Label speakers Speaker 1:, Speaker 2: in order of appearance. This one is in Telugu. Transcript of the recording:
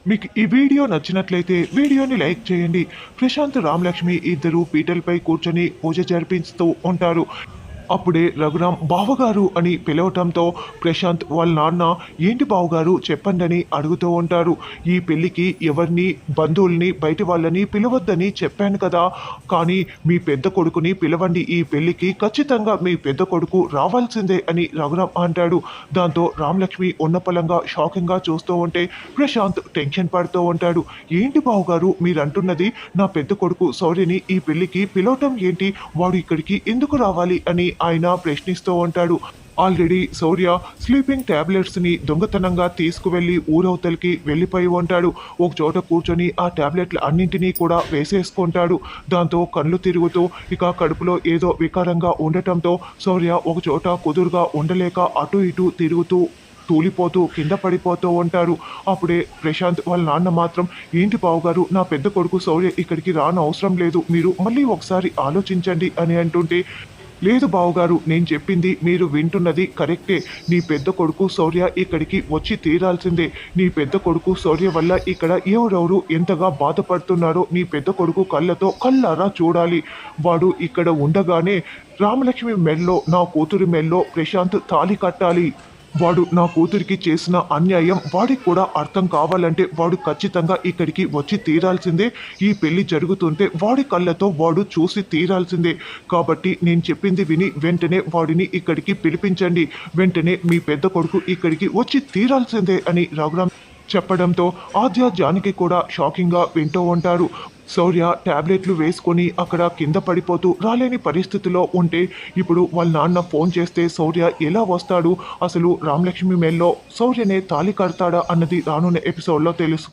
Speaker 1: మీకు ఈ వీడియో నచ్చినట్లయితే వీడియోని లైక్ చేయండి. ప్రశాంత్ రామలక్ష్మి ఇద్దరు పీటలపై కూర్చొని పూజ జరిపిస్తూ ఉంటారు. అప్పుడే రఘురాం బావగారు అని పిలవటంతో ప్రశాంత్ వాళ్ళ నాన్న ఏంటి బావగారు చెప్పండి అడుగుతూ ఉంటారు. ఈ పెళ్ళికి ఎవరిని బంధువుల్ని బయటి వాళ్ళని పిలవద్దని చెప్పాను కదా, కానీ మీ పెద్ద కొడుకుని పిలవండి, ఈ పెళ్ళికి ఖచ్చితంగా మీ పెద్ద కొడుకు రావాల్సిందే అని రఘురాం అంటాడు. దాంతో రామలక్ష్మి ఉన్నపలంగా షాకింగ్గా చూస్తూ ఉంటే ప్రశాంత్ టెన్షన్ పడుతూ ఉంటాడు. ఏంటి బావగారు మీరు అంటున్నది? నా పెద్ద కొడుకు శౌర్యని ఈ పెళ్ళికి పిలవటం ఏంటి? వాడు ఇక్కడికి ఎందుకు రావాలి అని ఆయన ప్రశ్నిస్తూ ఉంటాడు. ఆల్రెడీ శౌర్య స్లీపింగ్ టాబ్లెట్స్ని దొంగతనంగా తీసుకువెళ్ళి ఊరవతలకి వెళ్ళిపోయి ఉంటాడు. ఒక చోట కూర్చొని ఆ టాబ్లెట్లు అన్నింటినీ కూడా వేసేసుకుంటాడు. దాంతో కళ్ళు తిరుగుతూ ఇక కడుపులో ఏదో వికారంగా ఉండటంతో శౌర్య ఒక చోట కుదురుగా ఉండలేక అటు ఇటు తిరుగుతూ తూలిపోతూ కింద పడిపోతూ ఉంటారు. అప్పుడే ప్రశాంత్ వాళ్ళ నాన్న మాత్రం ఏంటి బావగారు, నా పెద్ద కొడుకు శౌర్య ఇక్కడికి రానవసరం లేదు, మీరు మళ్ళీ ఒకసారి ఆలోచించండి అని అంటుంటే, లేదు బావగారు, నేను చెప్పింది మీరు వింటున్నది కరెక్టే. నీ పెద్ద కొడుకు శౌర్య ఇక్కడికి వచ్చి తీరాల్సిందే. నీ పెద్ద కొడుకు శౌర్య వల్ల ఇక్కడ ఎవరెవరు ఎంతగా బాధపడుతున్నారో నీ పెద్ద కొడుకు కళ్ళతో కళ్ళారా చూడాలి. వాడు ఇక్కడ ఉండగానే రామలక్ష్మి మెల్లో, నా కూతురి మెల్లో ప్రశాంత్ తాళి కట్టాలి. వాడు నా కూతురికి చేసిన అన్యాయం వాడికి కూడా అర్థం కావాలంటే వాడు ఖచ్చితంగా ఇక్కడికి వచ్చి తీరాల్సిందే. ఈ పెళ్లి జరుగుతుంటే వాడి కళ్ళతో వాడు చూసి తీరాల్సిందే. కాబట్టి నేను చెప్పింది విని వెంటనే వాడిని ఇక్కడికి పిలిపించండి. వెంటనే మీ పెద్ద కొడుకు ఇక్కడికి వచ్చి తీరాల్సిందే అని రఘురాం చెప్పడంతో ఆద్య జానకి కూడా షాకింగ్గా వింటూ ఉంటారు. శౌర్య టాబ్లెట్లు వేసుకొని అక్కడ కింద పడిపోతూ రాలేని పరిస్థితిలో ఉంటే ఇప్పుడు వాళ్ళ నాన్న ఫోన్ చేస్తే శౌర్య ఎలా వస్తాడు? అసలు రామలక్ష్మి మెల్లో శౌర్యనే తాళి కడతాడా అన్నది రానున్న ఎపిసోడ్లో తెలుసు.